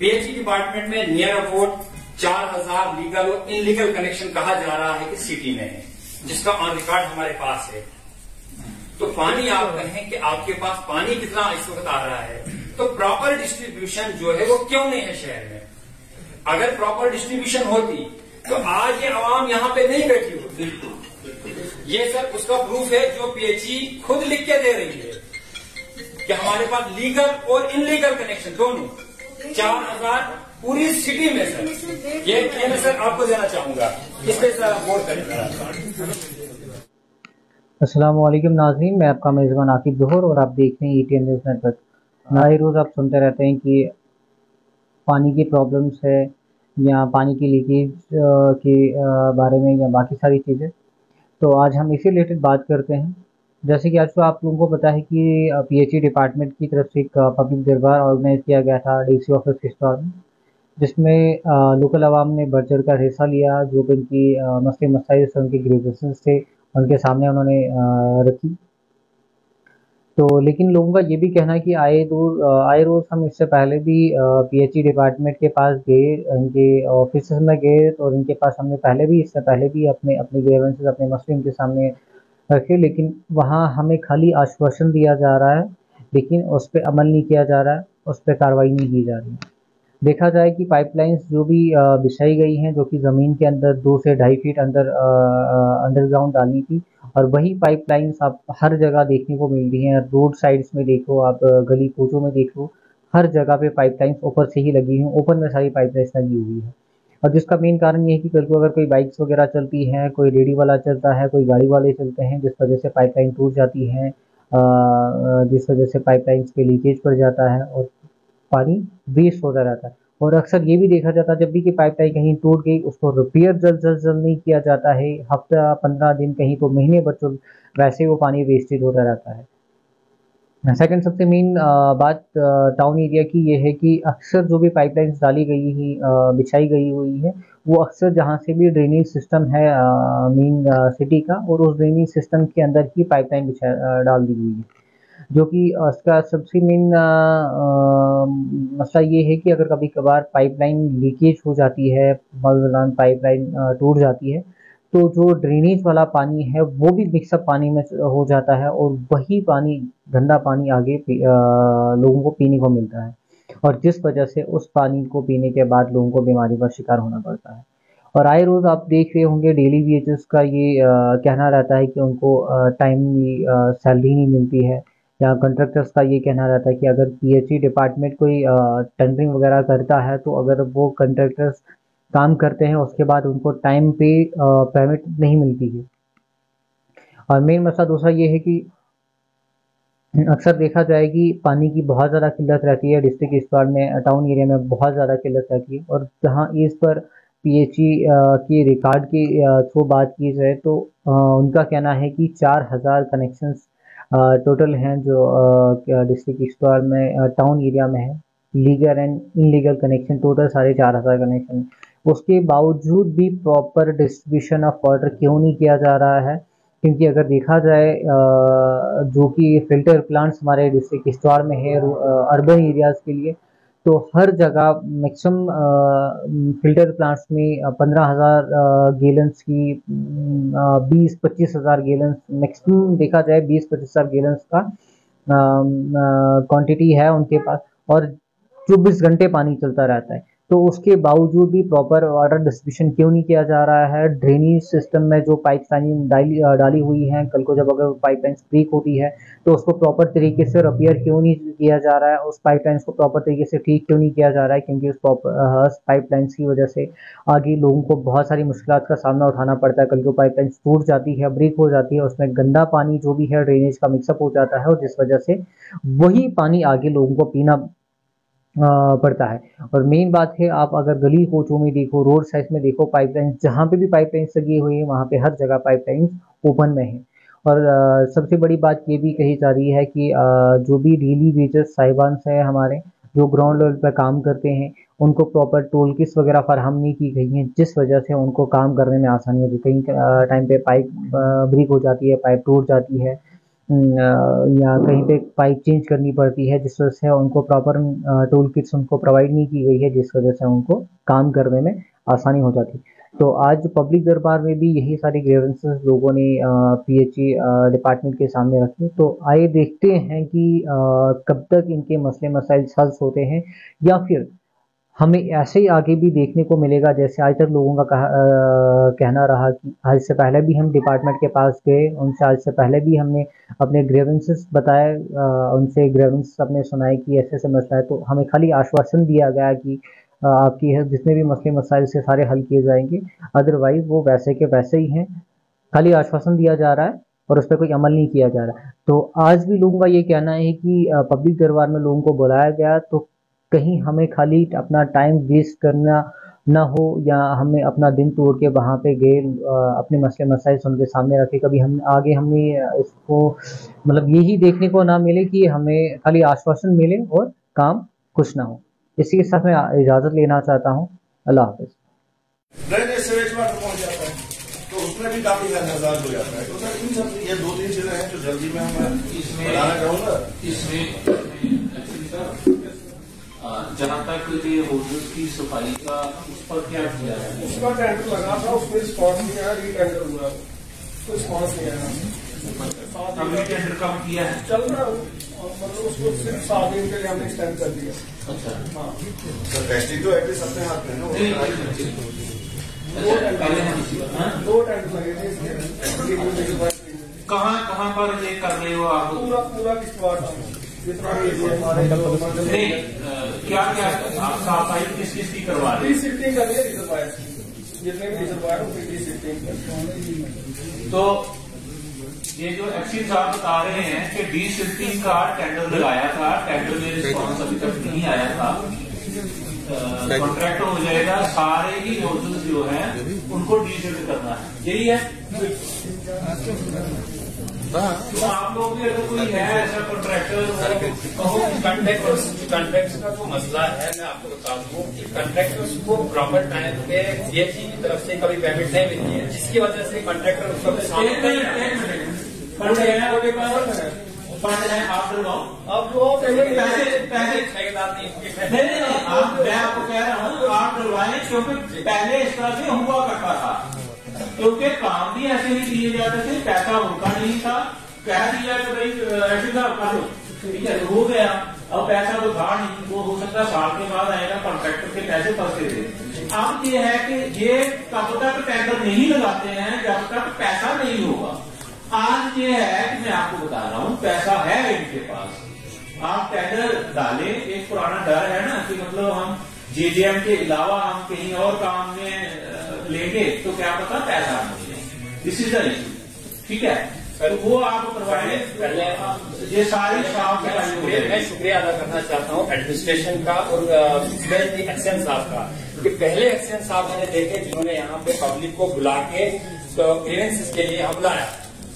PHE department में near about 4000 legal और illegal connection कहा जा रहा है कि सिटी में है, जिसका ऑन रिकॉर्ड हमारे पास है। तो पानी आप कहें कि आपके पास पानी कितना इस वक्त आ रहा है, तो प्रॉपर डिस्ट्रीब्यूशन जो है वो क्यों नहीं है शहर में। अगर प्रॉपर डिस्ट्रीब्यूशन होती तो आज ये आवाम यहाँ पे नहीं बैठी होती। ये सर उसका प्रूफ है जो पीएचई खुद लिख के दे रही है कि हमारे पास लीगल और इनलीगल कनेक्शन दोनों 4000 पूरी सिटी में सर। ये मैं सर आपको देना चाहूंगा, इस पे सर गौर करें। अस्सलाम वालेकुम नाज़रीन, मैं आपका मेज़बान आकिब ज़ोहर और आप देख रहे हैं ETN न्यूज़ नेटवर्क। नए रोज़ आप सुनते रहते हैं कि पानी की प्रॉब्लम्स है या पानी की लीकेज के बारे में या बाकी सारी चीज़ें। तो आज हम इसी रिलेटेड बात करते हैं। जैसे कि आज तो आप लोगों को पता है कि पीएचई डिपार्टमेंट की तरफ से एक पब्लिक दरबार ऑर्गेनाइज किया गया था डीसी ऑफिस किश्तवाड़ में, जिसमें लोकल आवाम ने बढ़ चढ़ कर हिस्सा लिया। जो भी उनकी मसले मसाइल से, उनके ग्रीवेंसेस थे, उनके सामने उन्होंने रखी। तो लेकिन लोगों का ये भी कहना है कि आए रोज़ हम इससे पहले भी पीएचई डिपार्टमेंट के पास गए, उनके ऑफिस में गए, और इनके पास हमने इससे पहले भी अपने ग्रीवेंसेस, अपने मसले इनके सामने रखे, लेकिन वहाँ हमें खाली आश्वासन दिया जा रहा है, लेकिन उस पर अमल नहीं किया जा रहा है, उस पर कार्रवाई नहीं की जा रही। देखा जाए कि पाइपलाइंस जो भी बिछाई गई हैं, जो कि ज़मीन के अंदर 2 से 2.5 फीट अंदर अंडरग्राउंड डाली थी, और वही पाइपलाइंस आप हर जगह देखने को मिल रही हैं। रोड साइड्स में देखो, आप गली कूचों में देख लो, हर जगह पे पाइपलाइंस ऊपर से ही लगी हैं, ओपन में सारी पाइपलाइंस लगी हुई है। और जिसका मेन कारण ये है कि कल को अगर कोई बाइक्स वगैरह चलती हैं, कोई रेडी वाला चलता है, कोई गाड़ी वाले चलते हैं, जिस वजह से पाइपलाइन टूट जाती है, जिस वजह से पाइपलाइंस पे लीकेज पड़ जाता है और पानी वेस्ट होता रहता है। और अक्सर ये भी देखा जाता है जब भी कि पाइपलाइन कहीं टूट गई, उसको रिपेयर जल्द नहीं किया जाता है। हफ्ता 15 दिन, कहीं तो महीने बच्चों, वैसे वो पानी वेस्टेज होता रहता है। सेकंड सबसे मेन बात टाउन एरिया की ये है कि अक्सर जो भी पाइपलाइंस डाली गई है, बिछाई गई हुई है, वो अक्सर जहाँ से भी ड्रेनेज सिस्टम है मेन सिटी का, और उस ड्रेनेज सिस्टम के अंदर ही पाइपलाइन डाल दी हुई है। जो कि उसका सबसे मेन मसला ये है कि अगर कभी कभार पाइपलाइन लीकेज हो जाती है, पाइपलाइन टूट जाती है, तो जो ड्रेनेज वाला पानी है वो भी मिक्सअप पानी में हो जाता है, और वही पानी, गंदा पानी आगे लोगों को पीने को मिलता है, और जिस वजह से उस पानी को पीने के बाद लोगों को बीमारी का शिकार होना पड़ता है। और आए रोज़ आप देख रहे होंगे डेली वेजेस का ये कहना रहता है कि उनको टाइमली सैलरी नहीं मिलती है, या कंट्रैक्टर्स का ये कहना रहता है कि अगर पीएचई डिपार्टमेंट कोई टेंडरिंग वगैरह करता है, तो अगर वो कंट्रैक्टर्स काम करते हैं उसके बाद उनको टाइम पे पेमेंट नहीं मिलती है। और मेन मसला दूसरा ये है कि अक्सर देखा जाए कि पानी की बहुत ज़्यादा किल्लत रहती है डिस्ट्रिक्ट किश्तवाड़ में, टाउन एरिया में बहुत ज़्यादा किल्लत रहती है। और जहाँ इस पर पीएचई के रिकॉर्ड के थ्रू बात की जाए, तो उनका कहना है कि 4000 कनेक्शंस टोटल हैं जो डिस्ट्रिक्ट किश्तवाड़ में टाउन एरिया में है। Legal and illegal connection total 4500 connection. उसके बावजूद भी प्रॉपर डिस्ट्रीब्यूशन ऑफ वाटर क्यों नहीं किया जा रहा है? क्योंकि अगर देखा जाए जो कि फिल्टर प्लांट्स हमारे डिस्ट्रिक्ट किश्तवाड़ में है अर्बन एरियाज़ के लिए, तो हर जगह मैक्सिमम फिल्टर प्लांट्स में 15,000 गैलन्स की 20-25 हज़ार गैलन्स मैक्सिमम देखा जाए, 20-25 हज़ार गैलन्स का क्वांटिटी है उनके पास, और 24 घंटे पानी चलता रहता है। तो उसके बावजूद भी प्रॉपर वाटर डिस्ट्रीब्यूशन क्यों नहीं किया जा रहा है? ड्रेनेज सिस्टम में जो पाइपलाइन डाली हुई हैं, कल को जब अगर पाइपलाइन लीक होती है तो उसको प्रॉपर तरीके से रिपेयर क्यों नहीं किया जा रहा है? उस पाइपलाइन को प्रॉपर तरीके से ठीक क्यों नहीं किया जा रहा है? क्योंकि उस पाइपलाइन की वजह से आगे लोगों को बहुत सारी मुश्किलात का सामना उठाना पड़ता है। कल को पाइपलाइन टूट जाती है, ब्रेक हो जाती है, उसमें गंदा पानी जो भी है ड्रेनेज का मिक्सअप हो जाता है, और जिस वजह से वही पानी आगे लोगों को पीना पड़ता है। और मेन बात है, आप अगर गली कोचों में देखो, रोड साइड में देखो, पाइपलाइन जहाँ पे भी पाइपलाइंस लगी हुई है वहाँ पे हर जगह पाइपलाइंस ओपन में है। और सबसे बड़ी बात ये भी कही जा रही है कि जो भी डेली वेजेस साहिबान है हमारे, जो ग्राउंड लेवल पर काम करते हैं, उनको प्रॉपर टोल किस वगैरह फराहम नहीं की गई हैं, जिस वजह से उनको काम करने में आसानी होती है। कहीं टाइम पे पाइप ब्रेक हो जाती है, पाइप टूट जाती है, या कहीं पे पाइप चेंज करनी पड़ती है, जिस वजह से उनको प्रॉपर टूल किट्स उनको प्रोवाइड नहीं की गई है, जिस वजह से उनको काम करने में आसानी हो जाती। तो आज पब्लिक दरबार में भी यही सारी ग्रीवेंसेस लोगों ने पीएचई डिपार्टमेंट के सामने रखे। तो आइए देखते हैं कि कब तक इनके मसले मसाइल हल होते हैं, या फिर हमें ऐसे ही आगे भी देखने को मिलेगा जैसे आज तक लोगों का कहना रहा कि आज से पहले भी हम डिपार्टमेंट के पास गए, उनसे आज से पहले भी हमने अपने ग्रीवेंसेस बताए, उनसे ग्रीवेंस अपने सुनाए कि ऐसे ऐसे मसला है। तो हमें खाली आश्वासन दिया गया कि आपकी जितने भी मसले मसाइल से सारे हल किए जाएंगे, अदरवाइज वो वैसे के वैसे ही हैं, खाली आश्वासन दिया जा रहा है और उस पर कोई अमल नहीं किया जा रहा है। तो आज भी लोगों का ये कहना है कि पब्लिक दरबार में लोगों को बुलाया गया तो कहीं हमें खाली अपना टाइम वेस्ट करना ना हो, या हमें अपना दिन तोड़ के वहाँ पे गए अपने मसले मसाइल उनके सामने रखे, कभी हम आगे हमने इसको मतलब यही देखने को ना मिले कि हमें खाली आश्वासन मिले और काम कुछ ना हो। इसी के साथ मैं इजाज़त लेना चाहता हूँ। अल्लाह हाफिज़। सीवेज वाटर पहुंच जाता है तो उसमें भी काफी हजार हो जाता है। तो सर इन सब ये 2-3 चीजें हैं जो जल्दी में मैं बताना चाहूंगा। इसमें जहाँ तक ये होटल की सफाई का उस पर क्या किया है? उसका टेंडर लगा था, उसमें रिस्पॉन्स नहीं आया, रीटेंडर हुआ तो रिस्पॉन्स नहीं आया। टेंडर कम किया है, चल रहा मतलब उसको सिर्फ 7 दिन के लिए हमने एक्सटेंड कर दिया। अच्छा हाँ सर, टेस्टिंग तो एटलीस्ट अपने हाथ में है ना। दो टेंडर लगे थे इसलिए। कहाँ पर ये कर रहे हो आप? पूरा किश्तवाड़ जितना क्या आप सफाई किस की करवा रहे हैं? शिफ्टिंग कर रही है रिजर्वायर, जितने भी रिजर्वायर उनकी शिफ्टिंग। तो ये जो एक्सीन साहब बता रहे हैं कि डी शिफ्टिंग का टेंडर लगाया था, टेंडर में रिस्पॉन्स अभी तक नहीं आया था, कॉन्ट्रैक्ट हो जाएगा, सारे ही होटल जो है उनको डी शिफ्ट करना है, यही है। तो आप लोग भी अगर कोई है ऐसा कॉन्ट्रैक्टर, कॉन्ट्रैक्टर्स का जो मसला है मैं आपको बता दूं कि कॉन्ट्रैक्टर्स को प्रॉपर टाइम पे सीएचई की तरफ से कभी पेमेंट नहीं मिलती है, जिसकी वजह से कॉन्ट्रैक्टर उसको फंड है आप डलवाओ, अब वो पैसे नहीं, मैं आपको कह रहा हूँ आप डलवाएं, क्योंकि पहले इस तरह से हुआ करता था, क्योंकि काम भी ऐसे ही दिए जाते थे, पैसा होता नहीं था, कह दिया कि भाई ऐसे का कर लो, ठीक है, हो गया। अब पैसा तो था नहीं, वो हो सकता साल के बाद आएगा, कॉन्ट्रैक्टर के पैसे फंसे थे। अब ये है कि ये तब तक टेंडर नहीं लगाते हैं जब तक पैसा नहीं होगा। आज ये है कि मैं आपको बता रहा हूँ पैसा है इनके पास, आप टेंडर डालें। एक पुराना डर है ना कि मतलब हम जेजेएम के अलावा हम कहीं और काम में लेंगे तो क्या पता पैसा मिले, दिस इज द इशू, ठीक है। तो वो आप करवाएंगे, पहले ये सारी साफ मैं शुक्रिया अदा करना चाहता हूँ एडमिनिस्ट्रेशन का और स्पेशली एक्शन साहब का, कि पहले एक्शन साहब मैंने देखे जिन्होंने यहाँ पे पब्लिक को बुला के ग्रीवेंसेस के लिए बुलाया।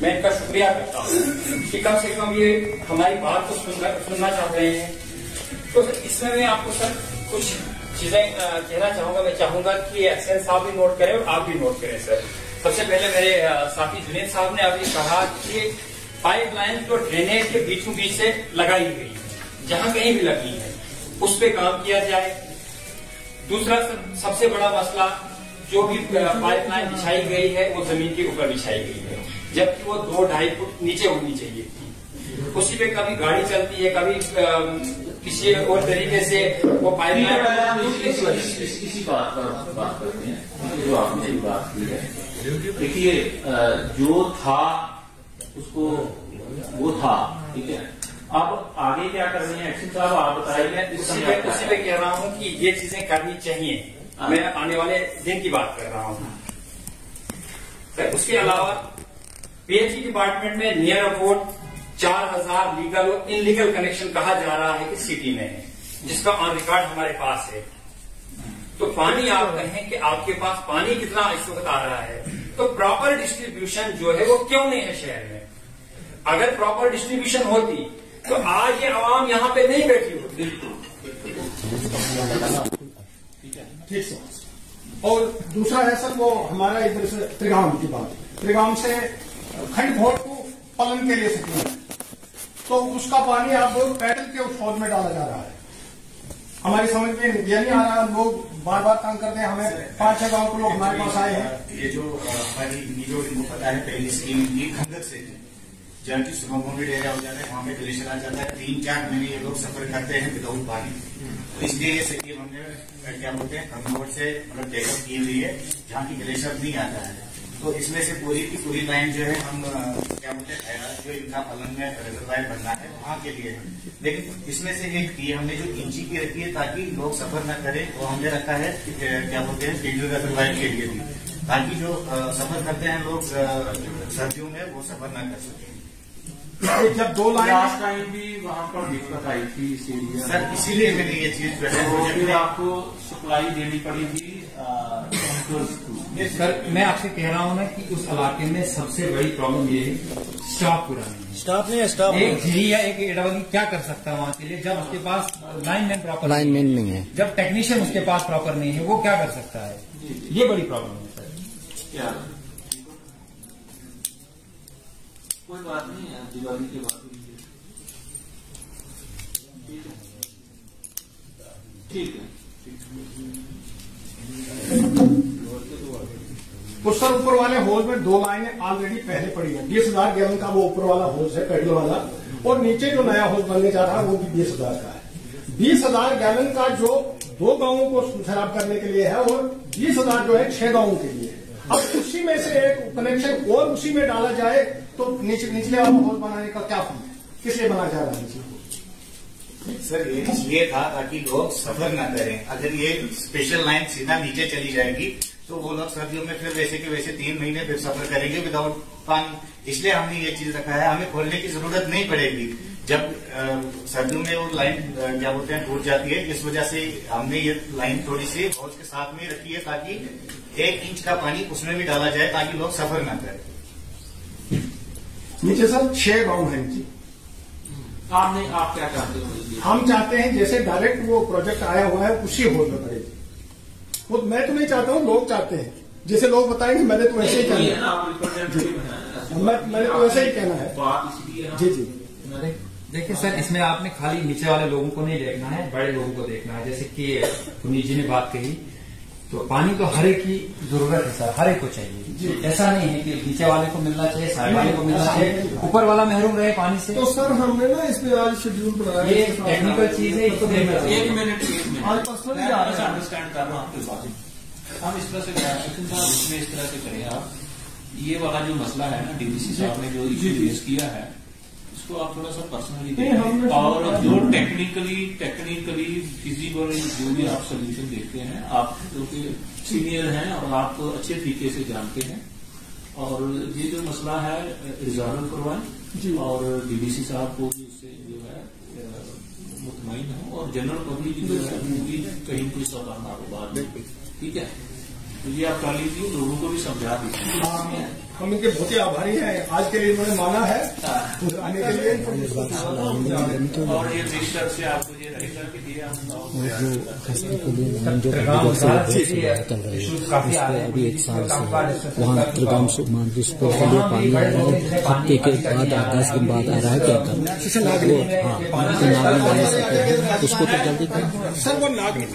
मैं इनका शुक्रिया करता हूँ कि कम से कम ये हमारी बात को सुनना चाह रहे हैं। तो इसमें मैं आपको सर कुछ चीजें कहना चाहूंगा। मैं चाहूंगा कि एक्शन साहब भी नोट करें और आप भी नोट करें सर। सबसे पहले मेरे साथी जुनेद साहब ने अभी कहा कि पाइपलाइन जो ड्रेनेज के बीचों बीच से लगाई गई है, जहां कहीं भी लगी है उस पे काम किया जाए। दूसरा सबसे बड़ा मसला, जो भी पाइपलाइन बिछाई गई है वो जमीन के ऊपर बिछाई गई है, जबकि वो 2-2.5 फुट नीचे होनी चाहिए थी। उसी पे कभी गाड़ी चलती है, कभी किसी और तरीके से वो पाइपलाइन। इसी बात पर बात करते हैं जो आपने बात की है। देखिए जो था उसको वो था, ठीक है। अब आगे क्या करनी है एक्शन साहब आप बताइए। उसी पे कह रहा हूँ कि ये चीजें करनी चाहिए। मैं आने वाले दिन की बात कर रहा हूँ। उसके अलावा पीएचई डिपार्टमेंट में नियर अबाउट 4000 लीगल और इनलीगल कनेक्शन कहा जा रहा है कि सिटी में है, जिसका ऑन रिकॉर्ड हमारे पास है। तो पानी आप कहें कि आपके पास पानी कितना इस वक्त आ रहा है, तो प्रॉपर डिस्ट्रीब्यूशन जो है वो क्यों नहीं है शहर में। अगर प्रॉपर डिस्ट्रीब्यूशन होती तो आज ये आवाम यहाँ पे नहीं बैठी होती। ठीक है। और दूसरा है सर वो हमारा इधर से त्रिगाम की बात, त्रिगाम से खंड भोट को पलन के लिए सकती है, तो उसका पानी अब पैडल के उस हौज में डाला जा रहा है। हमारी समझ में ये नहीं आ रहा, लोग बार बार तंग करते हैं हमें। 5-6 गांव के लोग हमारे पास आए हैं। ये जो हमारी जो इनको पता है पहली स्कीम की खंडक से जहाँ की सुबह एरिया हो जाता है, वहाँ पे ग्लेशियर आ जाता है। 3-4 महीने ये लोग सफर करते हैं विदाउट पानी। तो इसलिए ये स्कीम हमने क्या बोलते हैं कमोड से मतलब टेकअप की हुई है, जहाँ की ग्लेशियर नहीं आता है। तो इसमें से पूरी की पूरी लाइन जो है हम क्या बोलते हैं जो इनका फलन में रिजर्वायर बनना है वहाँ के लिए है। लेकिन इसमें से एक की हमने जो इंची की रखी है ताकि लोग सफर न करें, वो हमने रखा है क्या बोलते हैं फील्ड रिजर्वायर के लिए भी, ताकि जो सफर करते हैं लोग सर्दियों में वो सफर न कर सकें। जब 2 लाइन लास्ट टाइम भी वहाँ पर दिक्कत आई थी इस एरिया सर, इसीलिए मैंने ये चीज फिर आपको सप्लाई देनी पड़ी थी। सर मैं आपसे कह रहा हूँ ना कि उस इलाके में सबसे बड़ी प्रॉब्लम ये है स्टाफ पूरा नहीं है। स्टाफ नहीं है, स्टाफ एक जी या एक एडवोकेट क्या कर सकता है वहाँ के लिए, जब उसके पास लाइनमैन प्रॉपर लाइनमैन नहीं है, जब टेक्नीशियन उसके पास प्रॉपर नहीं है, वो क्या कर सकता है। ये बड़ी प्रॉब्लम है सर। क्या कोई बात नहीं है, दिवाली के बाद ठीक है। तो सर ऊपर वाले होज में 2 लाइनें ऑलरेडी पहले पड़ी है। 20,000 गैलन का वो ऊपर वाला होज है पेडल वाला, और नीचे जो नया होज बनने जा रहा है वो भी 20,000 का है। 20,000 गैलन का जो 2 गांवों को शराब करने के लिए है, और 20,000 जो है 6 गांवों के लिए। अब उसी में से एक कनेक्शन और उसी में डाला जाए तो निचले वाला होज बनाने का क्या फायदा है, किस लिए बना जा रहा है। सर ये इसलिए था ताकि लोग सफर न करें। अगर ये स्पेशल लाइन सीधा नीचे चली जाएगी तो वो लोग सर्दियों में फिर वैसे के वैसे 3 महीने फिर सफर करेंगे विदाउट पानी। इसलिए हमने ये चीज रखा है, हमें खोलने की जरूरत नहीं पड़ेगी जब सर्दियों में वो लाइन क्या बोलते हैं टूट जाती है। इस वजह से हमने ये लाइन थोड़ी सी हौज के साथ में रखी है ताकि 1 इंच का पानी उसमें भी डाला जाए ताकि लोग सफर न करें। नीचे सर 6 गांव है जी। आप क्या चाहते हो? हम चाहते हैं जैसे डायरेक्ट वो प्रोजेक्ट आया हुआ है उसी होज में पड़ेगी। वो मैं तो नहीं चाहता हूँ, लोग चाहते हैं। जैसे लोग बताएंगे मैंने तो ऐसे ही कहना है, मैंने तो ऐसे ही कहना है। जी जी। देखिए सर, इसमें आपने खाली नीचे वाले लोगों को नहीं देखना है, बड़े लोगों को देखना है। जैसे कि पुनीत जी ने बात कही, तो पानी तो हर एक की जरूरत है सर, हर एक को चाहिए। ऐसा नहीं है कि नीचे वाले को मिलना चाहिए, साइड वाले को मिलना चाहिए, ऊपर वाला महरूम रहे पानी से। तो सर हमने ना इसमें आज शेड्यूल बनाया, ये टेक्निकल चीज है, इसको देखना चाहिए। 1 मिनट आज पर्सनली अंडरस्टैंड कर रहा हूँ आपकी बात। हम इस तरह से इसमें इस तरह से करें आप, ये वाला जो मसला है ना डीवीसी साहब ने जो इश्यू रेज किया है, इसको आप थोड़ा सा पर्सनली देखें, और जो टेक्निकली फिजिबल जो भी आप सोल्यूशन देखते हैं, आप क्योंकि सीनियर हैं और आप अच्छे तरीके से जानते हैं, और ये जो मसला है रिजॉल्व करवाएं और डीवीसी साहब को भी उससे जो है मुतमईन हो, और जनरल पब्लिक जो है वो भी कहीं कोई सवाल ना हो बाद में। ठीक है, तो ये आप कर लीजिए, लोगों को भी समझा दीजिए। हम इनके बहुत ही आभारी हैं, आज के लिए इन्होंने माना है आने के लिए। और ये रजिस्टर से आपको ये रजिस्टर के दिए अभी 1 साल से वहाँ त्रिगाम मानदेश पे पानी आ रहा है, हफ्ते के बाद 10 दिन बाद आ रहा है। क्या करना? हाँ, नागनी बना सकते हैं उसको तो जल्दी करें सर। वो नागनी,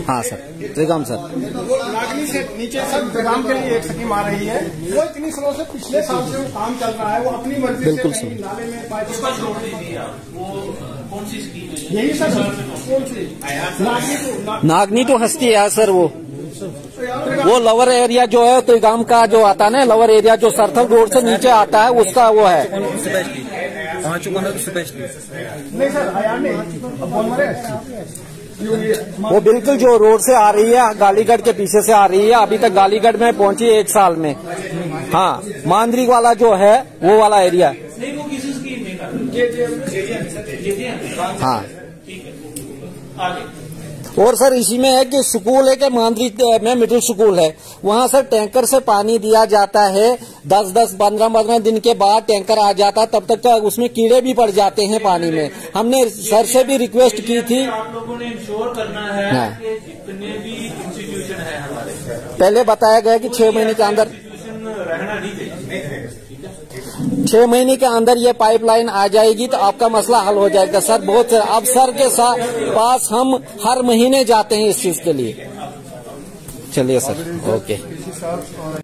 हाँ सर, त्रिगाम सर, वो नागनी से नीचे सर त्रिगाम के लिए एक स्कीम आ रही है। वो इतनी सालों से, पिछले साल से वो काम चल रहा है, वो अपनी मर्जी से कहीं नाले में पाइप छोड़ दीजिए आप। वो कौन सी स्कीम है? यही सर, कौन सी नागनी तो हस्ती है सर। वो लोअर एरिया जो है त्रिगाम का जो आता है ना, लोअर एरिया जो सरथल रोड से नीचे आता है उसका वो है। नहीं सर, आया नहीं, अब बोल मरे। वो बिल्कुल जो रोड से आ रही है, गालीगढ़ के पीछे से आ रही है, अभी तक गालीगढ़ में पहुंची 1 साल में। हाँ, मांदरी वाला जो है वो वाला एरिया। नहीं, वो किसी स्कीम में हाँ, ठीक है, आगे। और सर इसी में है कि स्कूल है कि मांदरी में मिडिल स्कूल है, वहाँ सर टैंकर से पानी दिया जाता है। 10-10, 15-15 दिन के बाद टैंकर आ जाता है, तब तक उसमें कीड़े भी पड़ जाते हैं पानी में। हमने सर से भी रिक्वेस्ट की थी। आप लोगों ने इंश्योर करना है कि जितने भी इंस्टीट्यूशन है हमारे, पहले बताया गया कि 6 महीने के अंदर रहना नहीं चाहिए। 6 महीने के अंदर ये पाइपलाइन आ जाएगी तो आपका मसला हल हो जाएगा सर। बहुत अब सर के पास हम हर महीने जाते हैं इस चीज के लिए। चलिए सर, ओके।